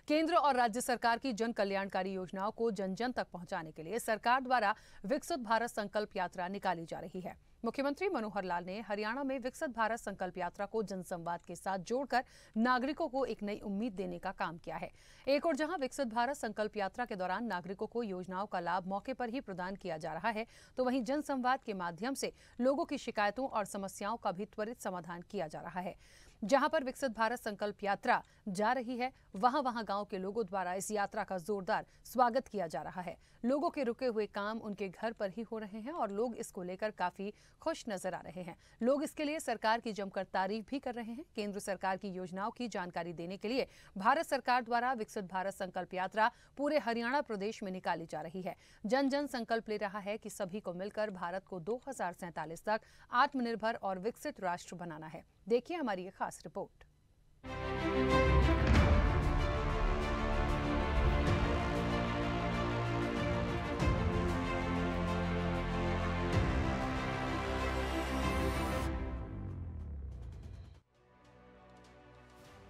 केंद्र और राज्य सरकार की जन कल्याणकारी योजनाओं को जन जन तक पहुंचाने के लिए सरकार द्वारा विकसित भारत संकल्प यात्रा निकाली जा रही है। मुख्यमंत्री मनोहर लाल ने हरियाणा में विकसित भारत संकल्प यात्रा को जनसंवाद के साथ जोड़कर नागरिकों को एक नई उम्मीद देने का काम किया है। एक और जहां विकसित भारत संकल्प यात्रा के दौरान नागरिकों को योजनाओं का लाभ मौके पर ही प्रदान किया जा रहा है, तो वहीं जनसंवाद के माध्यम से लोगों की शिकायतों और समस्याओं का भी त्वरित समाधान किया जा रहा है। जहां पर विकसित भारत संकल्प यात्रा जा रही है, वहां गांव के लोगों द्वारा इस यात्रा का जोरदार स्वागत किया जा रहा है। लोगों के रुके हुए काम उनके घर पर ही हो रहे हैं और लोग इसको लेकर काफी खुश नजर आ रहे हैं। लोग इसके लिए सरकार की जमकर तारीफ भी कर रहे हैं। केंद्र सरकार की योजनाओं की जानकारी देने के लिए भारत सरकार द्वारा विकसित भारत संकल्प यात्रा पूरे हरियाणा प्रदेश में निकाली जा रही है। जन जन संकल्प ले रहा है कि सभी को मिलकर भारत को 2047 तक आत्मनिर्भर और विकसित राष्ट्र बनाना है। देखिए हमारी ये खास रिपोर्ट।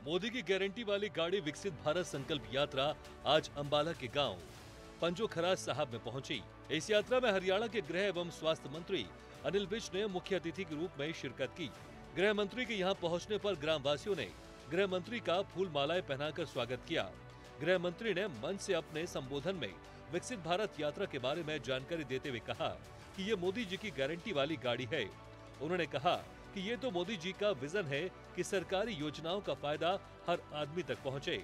मोदी की गारंटी वाली गाड़ी विकसित भारत संकल्प यात्रा आज अंबाला के गांव पंजोखराज साहब में पहुंची। इस यात्रा में हरियाणा के गृह एवं स्वास्थ्य मंत्री अनिल विज ने मुख्य अतिथि के रूप में शिरकत की। गृह मंत्री के यहां पहुंचने पर ग्रामवासियों ने गृह मंत्री का फूल मालाएं पहनाकर स्वागत किया। गृह मंत्री ने मंच से अपने संबोधन में विकसित भारत यात्रा के बारे में जानकारी देते हुए कहा कि ये मोदी जी की गारंटी वाली गाड़ी है। उन्होंने कहा कि ये तो मोदी जी का विजन है कि सरकारी योजनाओं का फायदा हर आदमी तक पहुंचे।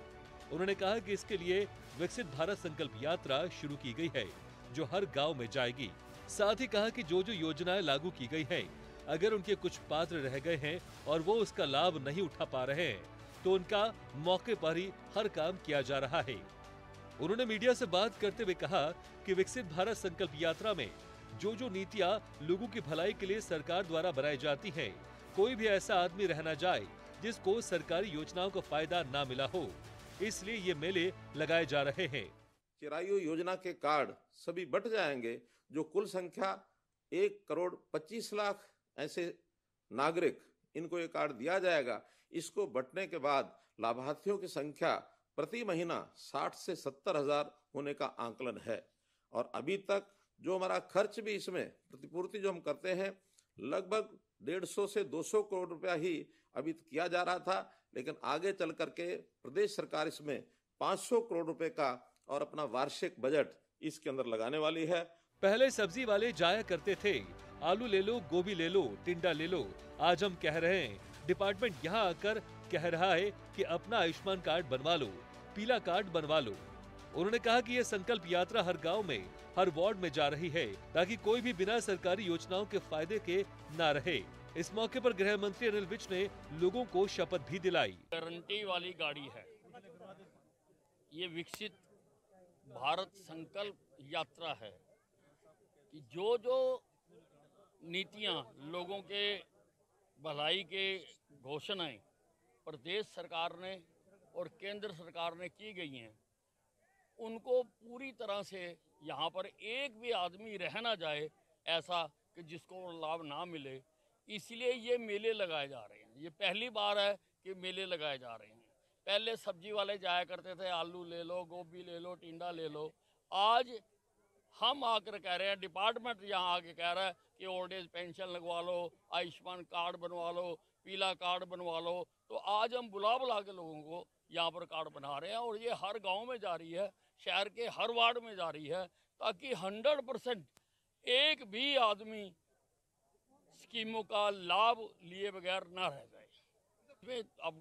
उन्होंने कहा कि इसके लिए विकसित भारत संकल्प यात्रा शुरू की गई है, जो हर गांव में जाएगी। साथ ही कहा कि जो योजनाएं लागू की गई हैं, अगर उनके कुछ पात्र रह गए हैं और वो उसका लाभ नहीं उठा पा रहे हैं, तो उनका मौके पर ही हर काम किया जा रहा है। उन्होंने मीडिया से बात करते हुए कहा कि विकसित भारत संकल्प यात्रा में जो नीतियां लोगों की भलाई के लिए सरकार द्वारा बनाई जाती हैं, कोई भी ऐसा आदमी रह न जाए जिसको सरकारी योजनाओं का फायदा ना मिला हो, इसलिए ये मेले लगाए जा रहे हैं। चिरायु योजना के कार्ड सभी बट जाएंगे, जो कुल संख्या 1,25,00,000 ऐसे नागरिक इनको ये कार्ड दिया जाएगा। इसको बंटने के बाद लाभार्थियों की संख्या प्रति महीना 60 से 70 हजार होने का आंकलन है। और अभी तक जो हमारा खर्च भी इसमें प्रतिपूर्ति जो हम करते हैं, लगभग 150 से 200 करोड़ रुपया ही अभी किया जा रहा था, लेकिन आगे चल करके प्रदेश सरकार इसमें 500 करोड़ रुपए का और अपना वार्षिक बजट इसके अंदर लगाने वाली है। पहले सब्जी वाले जाया करते थे, आलू ले लो, गोभी ले लो, टिंडा ले लो। आज हम कह रहे हैं, डिपार्टमेंट यहाँ आकर कह रहा है कि अपना आयुष्मान कार्ड बनवा लो, पीला कार्ड बनवा लो। उन्होंने कहा कि यह संकल्प यात्रा हर गांव में, हर वार्ड में जा रही है, ताकि कोई भी बिना सरकारी योजनाओं के फायदे के ना रहे। इस मौके पर गृह मंत्री अनिल विज ने लोगों को शपथ भी दिलाई। गारंटी वाली गाड़ी है ये, विकसित भारत संकल्प यात्रा है कि जो नीतियां लोगों के भलाई के घोषणाएं प्रदेश सरकार ने और केंद्र सरकार ने की गई हैं, उनको पूरी तरह से यहाँ पर एक भी आदमी रह ना जाए ऐसा कि जिसको लाभ ना मिले, इसलिए ये मेले लगाए जा रहे हैं। ये पहली बार है कि मेले लगाए जा रहे हैं। पहले सब्जी वाले जाया करते थे, आलू ले लो, गोभी ले लो, टिंडा ले लो। आज हम आकर कह रहे हैं, डिपार्टमेंट यहाँ आके कह रहा है कि ओल्ड एज पेंशन लगवा लो, आयुष्मान कार्ड बनवा लो, पीला कार्ड बनवा लो। तो आज हम बुला के लोगों को यहाँ पर कार्ड बना रहे हैं और ये हर गांव में जा रही है, शहर के हर वार्ड में जा रही है, ताकि 100% एक भी आदमी स्कीमों का लाभ लिए बगैर ना रह जाए। अब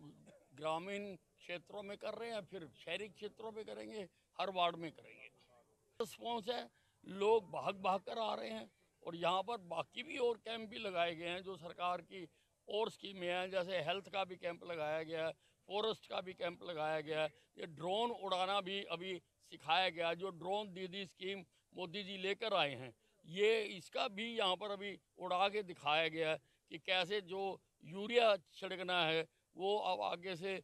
ग्रामीण क्षेत्रों में कर रहे हैं, फिर शहरी क्षेत्रों में करेंगे, हर वार्ड में करेंगे। रिस्पॉन्स है, लोग भाग कर आ रहे हैं और यहाँ पर बाकी भी और कैंप भी लगाए गए हैं जो सरकार की और स्कीमें हैं, जैसे हेल्थ का भी कैंप लगाया गया है, फॉरेस्ट का भी कैंप लगाया गया है, ये ड्रोन उड़ाना भी अभी सिखाया गया। जो ड्रोन दीदी स्कीम मोदी जी लेकर आए हैं, ये इसका भी यहाँ पर अभी उड़ा के दिखाया गया है कि कैसे जो यूरिया छिड़कना है वो अब आगे से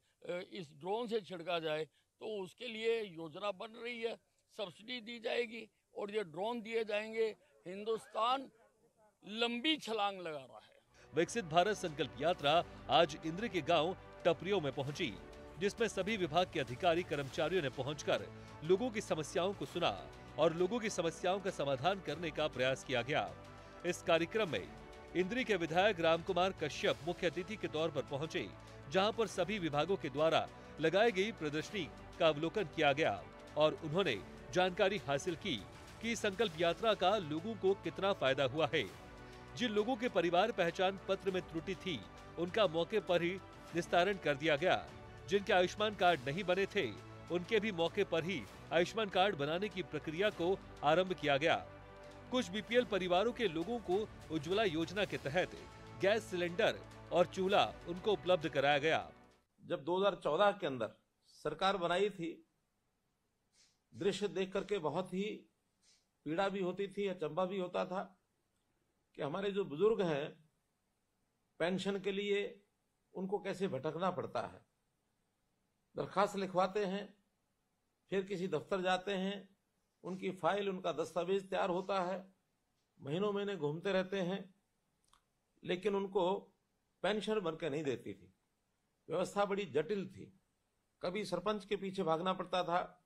इस ड्रोन से छिड़का जाए। तो उसके लिए योजना बन रही है, सब्सिडी दी जाएगी और ये ड्रोन दिए जाएंगे। हिंदुस्तान लंबी छलांग लगा रहा है। विकसित भारत संकल्प यात्रा आज इंद्र के गांव टपरियों में पहुंची। जिसमें सभी विभाग के अधिकारी कर्मचारियों ने पहुंचकर लोगों की समस्याओं को सुना और लोगों की समस्याओं का समाधान करने का प्रयास किया गया। इस कार्यक्रम में इंद्री के विधायक रामकुमार कश्यप मुख्य अतिथि के तौर पर पहुंचे, जहां पर सभी विभागों के द्वारा लगाई गई प्रदर्शनी का अवलोकन किया गया और उन्होंने जानकारी हासिल की कि संकल्प यात्रा का लोगों को कितना फायदा हुआ है। जिन लोगों के परिवार पहचान पत्र में त्रुटि थी, उनका मौके पर ही निस्तारण कर दिया गया। जिनके आयुष्मान कार्ड नहीं बने थे, उनके भी मौके पर ही आयुष्मान कार्ड बनाने की प्रक्रिया को आरंभ किया गया। कुछ बीपीएल परिवारों के लोगों को उज्ज्वला योजना के तहत गैस सिलेंडर और चूल्हा उनको उपलब्ध कराया गया। जब 2014 के अंदर सरकार बनाई थी, दृश्य देख करके बहुत ही पीड़ा भी होती थी, अचंभा भी होता था कि हमारे जो बुजुर्ग हैं पेंशन के लिए उनको कैसे भटकना पड़ता है। दरखास्त लिखवाते हैं, फिर किसी दफ्तर जाते हैं, उनकी फाइल, उनका दस्तावेज तैयार होता है, महीनों महीने घूमते रहते हैं, लेकिन उनको पेंशन बनकर नहीं देती थी। व्यवस्था बड़ी जटिल थी। कभी सरपंच के पीछे भागना पड़ता था,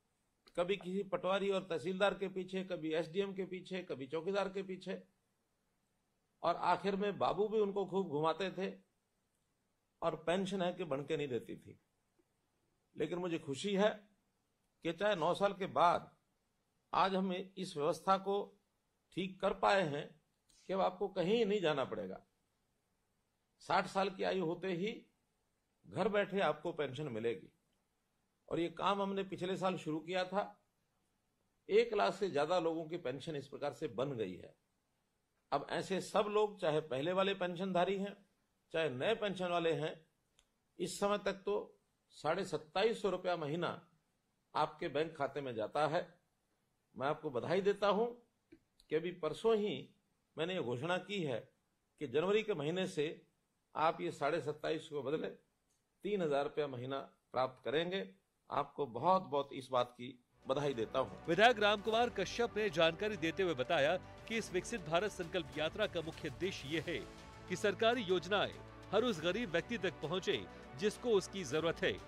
कभी किसी पटवारी और तहसीलदार के पीछे, कभी एसडीएम के पीछे, कभी चौकीदार के पीछे, और आखिर में बाबू भी उनको खूब घुमाते थे और पेंशन है कि बन के नहीं देती थी। लेकिन मुझे खुशी है कि चाहे 9 साल के बाद आज हम इस व्यवस्था को ठीक कर पाए हैं कि अब आपको कहीं नहीं जाना पड़ेगा। 60 साल की आयु होते ही घर बैठे आपको पेंशन मिलेगी। और ये काम हमने पिछले साल शुरू किया था। 1 लाख से ज्यादा लोगों की पेंशन इस प्रकार से बन गई है। अब ऐसे सब लोग, चाहे पहले वाले पेंशनधारी हैं, चाहे नए पेंशन वाले हैं, इस समय तक तो 2750 रुपया महीना आपके बैंक खाते में जाता है। मैं आपको बधाई देता हूं कि अभी परसों ही मैंने ये घोषणा की है कि जनवरी के महीने से आप ये 2750 को बदले 3000 रुपया महीना प्राप्त करेंगे। आपको बहुत बहुत इस बात की बधाई देता हूं। विधायक रामकुमार कश्यप ने जानकारी देते हुए बताया कि इस विकसित भारत संकल्प यात्रा का मुख्य उद्देश्य ये है कि सरकारी योजनाएं हर उस गरीब व्यक्ति तक पहुंचे जिसको उसकी जरूरत है।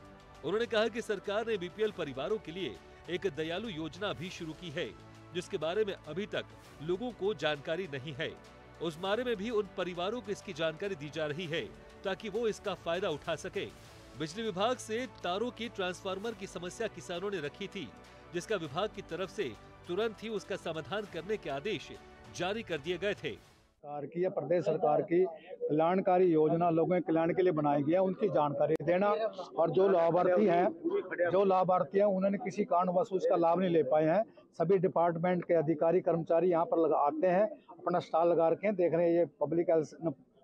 उन्होंने कहा कि सरकार ने बीपीएल परिवारों के लिए एक दयालु योजना भी शुरू की है, जिसके बारे में अभी तक लोगों को जानकारी नहीं है। उस बारे में भी उन परिवारों को इसकी जानकारी दी जा रही है ताकि वो इसका फायदा उठा सके। बिजली विभाग से तारों की ट्रांसफार्मर की समस्या किसानों ने रखी थी, जिसका विभाग की तरफ से तुरंत ही उसका समाधान करने के आदेश जारी कर दिए गए थे। सरकार की या प्रदेश सरकार की कल्याणकारी योजना लोगों के कल्याण के लिए बनाई गई है, उनकी जानकारी देना। और जो लाभार्थी हैं उन्होंने किसी कारणवश उसका लाभ नहीं ले पाए हैं, सभी डिपार्टमेंट के अधिकारी कर्मचारी यहाँ पर आते हैं, अपना स्टॉल लगा रखे हैं। देख रहे हैं ये पब्लिक हेल्थ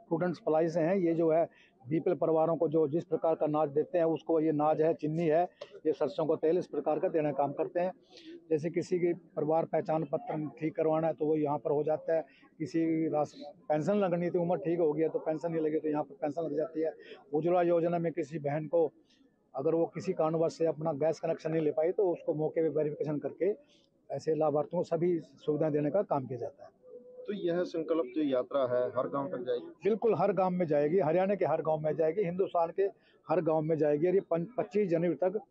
फूड सप्लाई से हैं। ये जो है बीपीएल परिवारों को जो जिस प्रकार का अनाज देते हैं, उसको ये अनाज है, चीनी है, ये सरसों का तेल, इस प्रकार का देने का काम करते हैं। जैसे किसी की परिवार पहचान पत्र ठीक करवाना है तो वो यहाँ पर हो जाता है। किसी पेंशन लगनी थी, उम्र ठीक हो गया तो पेंशन नहीं लगी तो यहाँ पर पेंशन लग जाती है। उज्ज्वला योजना में किसी बहन को अगर वो किसी कारणवश से अपना गैस कनेक्शन नहीं ले पाई तो उसको मौके पर वेरिफिकेशन करके ऐसे लाभार्थियों को सभी सुविधाएं देने का काम किया जाता है। तो यह संकल्प जो यात्रा है हर गांव तक जाएगी? बिल्कुल, हर गांव में जाएगी, हरियाणा के हर गांव में जाएगी, हिंदुस्तान के हर गांव में जाएगी। और ये 25 जनवरी तक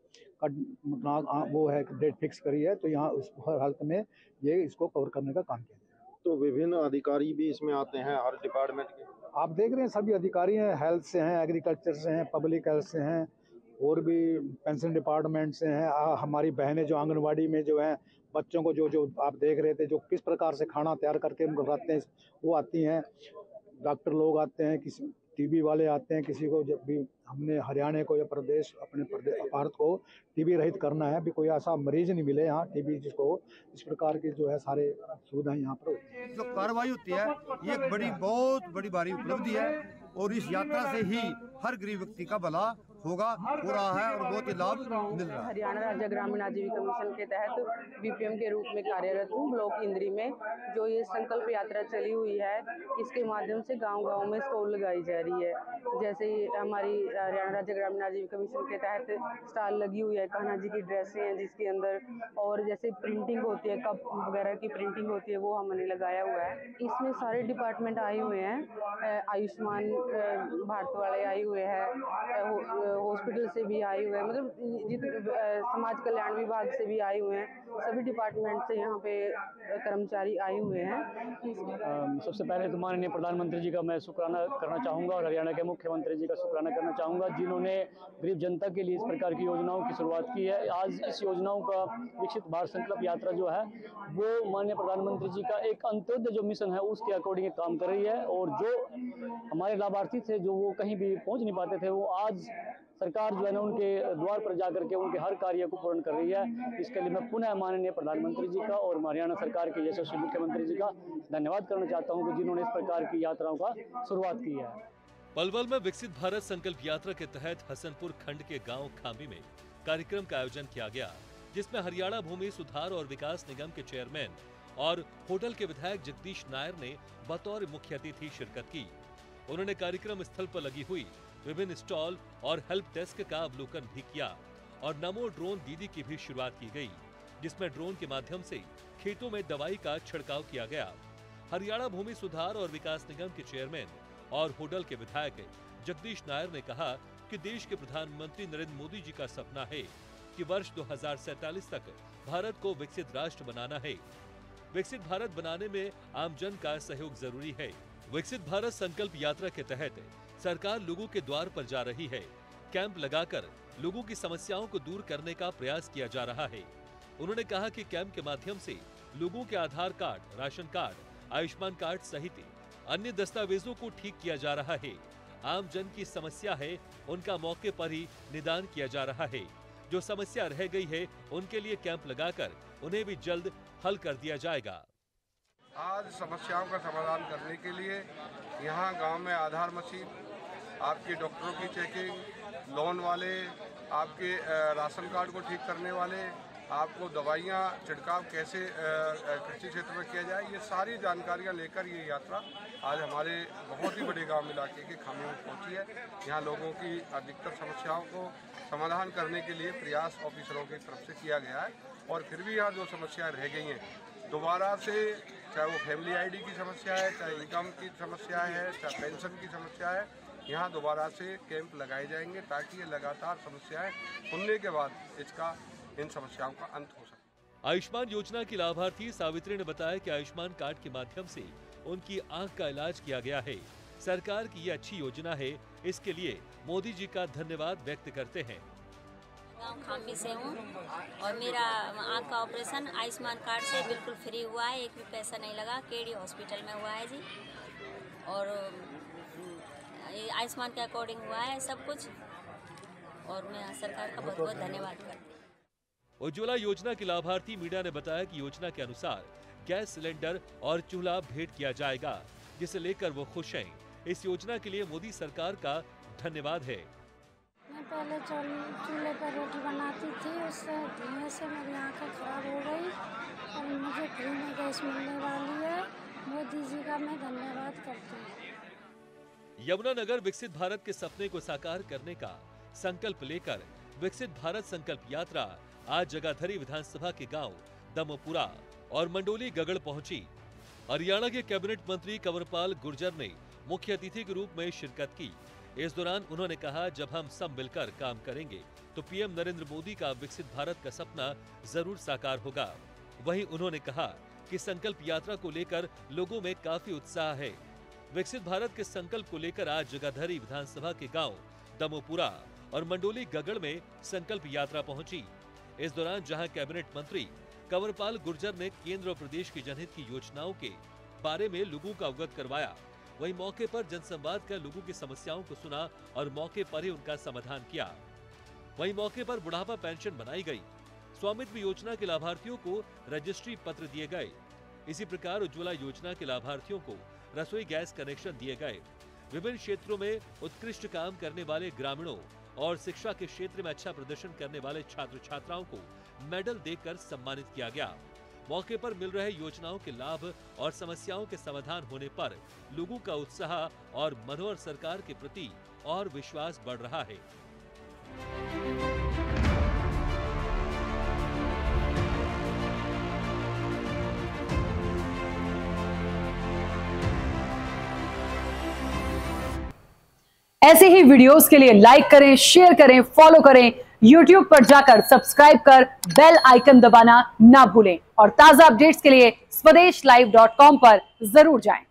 वो है डेट फिक्स करी है, तो यहाँ उस हर हालत में ये इसको कवर करने का काम किया जाएगा। तो विभिन्न अधिकारी भी इसमें आते हैं हर डिपार्टमेंट के? आप देख रहे हैं सभी अधिकारी हैं, हेल्थ से हैं, एग्रीकल्चर से हैं, पब्लिक हेल्थ से हैं, और भी पेंशन डिपार्टमेंट से हैं। हमारी बहनें जो आंगनबाड़ी में जो हैं बच्चों को जो आप देख रहे थे जो किस प्रकार से खाना तैयार करके उनको खिलाते हैं, वो आती हैं। डॉक्टर लोग आते हैं, किसी टीबी वाले आते हैं। किसी को जब भी हमने हरियाणा को या प्रदेश अपने भारत को टीबी रहित करना है, भी कोई ऐसा मरीज नहीं मिले यहाँ टीबी जिसको, इस प्रकार की जो है सारे सुविधाएं यहाँ पर होती है। जो कार्रवाई होती है ये एक बहुत बड़ी भारी उपलब्धि है और इस यात्रा से ही हर गरीब व्यक्ति का भला होगा, हो रहा है और बहुत ही लाभ मिल रहा है। हरियाणा राज्य ग्रामीण आजीविका मिशन के तहत बीपीएम के रूप में कार्यरत हूँ। ब्लॉक इंद्री में जो ये संकल्प यात्रा चली हुई है, इसके माध्यम से गांव-गांव में स्टॉल लगाई जा रही है। जैसे हमारी हरियाणा राज्य ग्रामीण आजीविका मिशन के तहत स्टॉल लगी हुई है, कान्हा जी की ड्रेसें हैं जिसके अंदर, और जैसे प्रिंटिंग होती है, कप वगैरह की प्रिंटिंग होती है, वो हमने लगाया हुआ है। इसमें सारे डिपार्टमेंट आए हुए हैं, आयुष्मान भारत वाले आए हुए हैं, हॉस्पिटल से भी आए हुए हैं, मतलब जितने समाज कल्याण विभाग से भी आए हुए हैं, सभी डिपार्टमेंट से यहाँ पे कर्मचारी आए हुए हैं। सबसे पहले तो माननीय प्रधानमंत्री जी का मैं शुक्राना करना चाहूँगा और हरियाणा के मुख्यमंत्री जी का शुक्राना करना चाहूँगा, जिन्होंने गरीब जनता के लिए इस प्रकार की योजनाओं की शुरुआत की है। आज इस योजनाओं का विकसित भारत संकल्प यात्रा जो है वो माननीय प्रधानमंत्री जी का एक अंत्योदय जो मिशन है उसके अकॉर्डिंग काम कर रही है, और जो हमारे लाभार्थी थे जो वो कहीं भी पहुँच नहीं पाते थे, वो आज सरकार जो है ना उनके द्वार पर जाकर के उनके हर कार्य को पूर्ण कर रही है। इसके लिए मैं पुनः माननीय प्रधानमंत्री जी का और हरियाणा सरकार के यशस्वी मुख्यमंत्री जी का धन्यवाद करना चाहता हूं कि जिन्होंने इस प्रकार की यात्राओं का शुरुआत की है। पलवल में विकसित भारत संकल्प यात्रा के तहत हसनपुर खंड के गांव खांबी में कार्यक्रम का आयोजन किया गया, जिसमें हरियाणा भूमि सुधार और विकास निगम के चेयरमैन और होटल के विधायक जगदीश नायर ने बतौर मुख्य अतिथि शिरकत की। उन्होंने कार्यक्रम स्थल पर लगी हुई विभिन्न स्टॉल और हेल्प डेस्क का अवलोकन भी किया और नमो ड्रोन दीदी की भी शुरुआत की गई, जिसमें ड्रोन के माध्यम से खेतों में दवाई का छिड़काव किया गया। हरियाणा भूमि सुधार और विकास निगम के चेयरमैन और होडल के विधायक जगदीश नायर ने कहा कि देश के प्रधानमंत्री नरेंद्र मोदी जी का सपना है कि वर्ष 2047 तक भारत को विकसित राष्ट्र बनाना है। विकसित भारत बनाने में आमजन का सहयोग जरूरी है। विकसित भारत संकल्प यात्रा के तहत सरकार लोगों के द्वार पर जा रही है। कैंप लगाकर लोगों की समस्याओं को दूर करने का प्रयास किया जा रहा है। उन्होंने कहा कि कैंप के माध्यम से लोगों के Aadhaar card, ration card, Ayushman card सहित अन्य दस्तावेजों को ठीक किया जा रहा है। आम जन की समस्या है उनका मौके पर ही निदान किया जा रहा है। जो समस्या रह गई है उनके लिए कैंप लगाकर उन्हें भी जल्द हल कर दिया जाएगा। आज समस्याओं का समाधान करने के लिए यहाँ गांव में आधार मशीन, आपके डॉक्टरों की चेकिंग, लोन वाले, आपके राशन कार्ड को ठीक करने वाले, आपको दवाइयाँ छिड़काव कैसे कृषि क्षेत्र में किया जाए, ये सारी जानकारियाँ लेकर ये यात्रा आज हमारे बहुत ही बड़े गांव इलाके के खामी में पहुंची है। यहाँ लोगों की अधिकतर समस्याओं को समाधान करने के लिए प्रयास ऑफिसरों की तरफ से किया गया है, और फिर भी यहाँ जो समस्याएं रह गई हैं दोबारा से, चाहे वो फैमिली आईडी की समस्या है, चाहे इनकम की समस्या है, चाहे पेंशन की समस्या है, यहाँ दोबारा से कैंप लगाए जाएंगे ताकि ये लगातार समस्याएं सुनने के बाद इन समस्याओं का अंत हो सके। आयुष्मान योजना की लाभार्थी सावित्री ने बताया कि आयुष्मान कार्ड के माध्यम से उनकी आंख का इलाज किया गया है। सरकार की ये अच्छी योजना है, इसके लिए मोदी जी का धन्यवाद व्यक्त करते हैं। गाँव खांबी से हूँ और मेरा आँख का ऑपरेशन आयुष्मान कार्ड से बिल्कुल फ्री हुआ है, एक भी पैसा नहीं लगा। केडी हॉस्पिटल में हुआ है जी, और आयुष्मान के अकॉर्डिंग हुआ है सब कुछ, और मैं सरकार का बहुत बहुत धन्यवाद करती हूँ। उज्ज्वला योजना के लाभार्थी मीडिया ने बताया कि योजना के अनुसार गैस सिलेंडर और चूल्हा भेंट किया जाएगा, जिसे लेकर वो खुश हैं। इस योजना के लिए मोदी सरकार का धन्यवाद है। मैं पहले चूल्हे पर रोटी बनाती थी, उससे धुएं से मेरी आंखें खराब हो गई और मुझे फ्री में गैस मिलने वाली है। मोदी जी का मैं धन्यवाद करती हूँ। यमुनानगर विकसित भारत के सपने को साकार करने का संकल्प लेकर विकसित भारत संकल्प यात्रा आज जगाधरी विधानसभा के गांव दमोपुरा और मंडोली गगड़ पहुंची। हरियाणा के कैबिनेट मंत्री कंवरपाल गुर्जर ने मुख्य अतिथि के रूप में शिरकत की। इस दौरान उन्होंने कहा, जब हम सब मिलकर काम करेंगे तो पीएम नरेंद्र मोदी का विकसित भारत का सपना जरूर साकार होगा। वहीं उन्होंने कहा कि संकल्प यात्रा को लेकर लोगों में काफी उत्साह है। विकसित भारत के संकल्प को लेकर आज जगाधरी विधानसभा के गांव दमोपुरा और मंडोली गगड़ में संकल्प यात्रा पहुंची। इस दौरान जहां कैबिनेट मंत्री कंवरपाल गुर्जर ने केंद्र और प्रदेश की जनहित की योजनाओं के बारे में लोगों को अवगत करवाया, वहीं मौके पर जनसंवाद कर लोगों की समस्याओं को सुना और मौके पर ही उनका समाधान किया। वहीं मौके पर बुढ़ापा पेंशन बनाई गई। स्वामित्व योजना के लाभार्थियों को रजिस्ट्री पत्र दिए गए। इसी प्रकार उज्ज्वला योजना के लाभार्थियों को रसोई गैस कनेक्शन दिए गए। विभिन्न क्षेत्रों में उत्कृष्ट काम करने वाले ग्रामीणों और शिक्षा के क्षेत्र में अच्छा प्रदर्शन करने वाले छात्र छात्राओं को मेडल देकर सम्मानित किया गया। मौके पर मिल रहे योजनाओं के लाभ और समस्याओं के समाधान होने पर लोगों का उत्साह और मनोहर सरकार के प्रति और विश्वास बढ़ रहा है। ऐसे ही वीडियोस के लिए लाइक करें, शेयर करें, फॉलो करें। YouTube पर जाकर सब्सक्राइब कर बेल आइकन दबाना ना भूलें और ताजा अपडेट्स के लिए स्वदेशलाइव.com पर जरूर जाएं।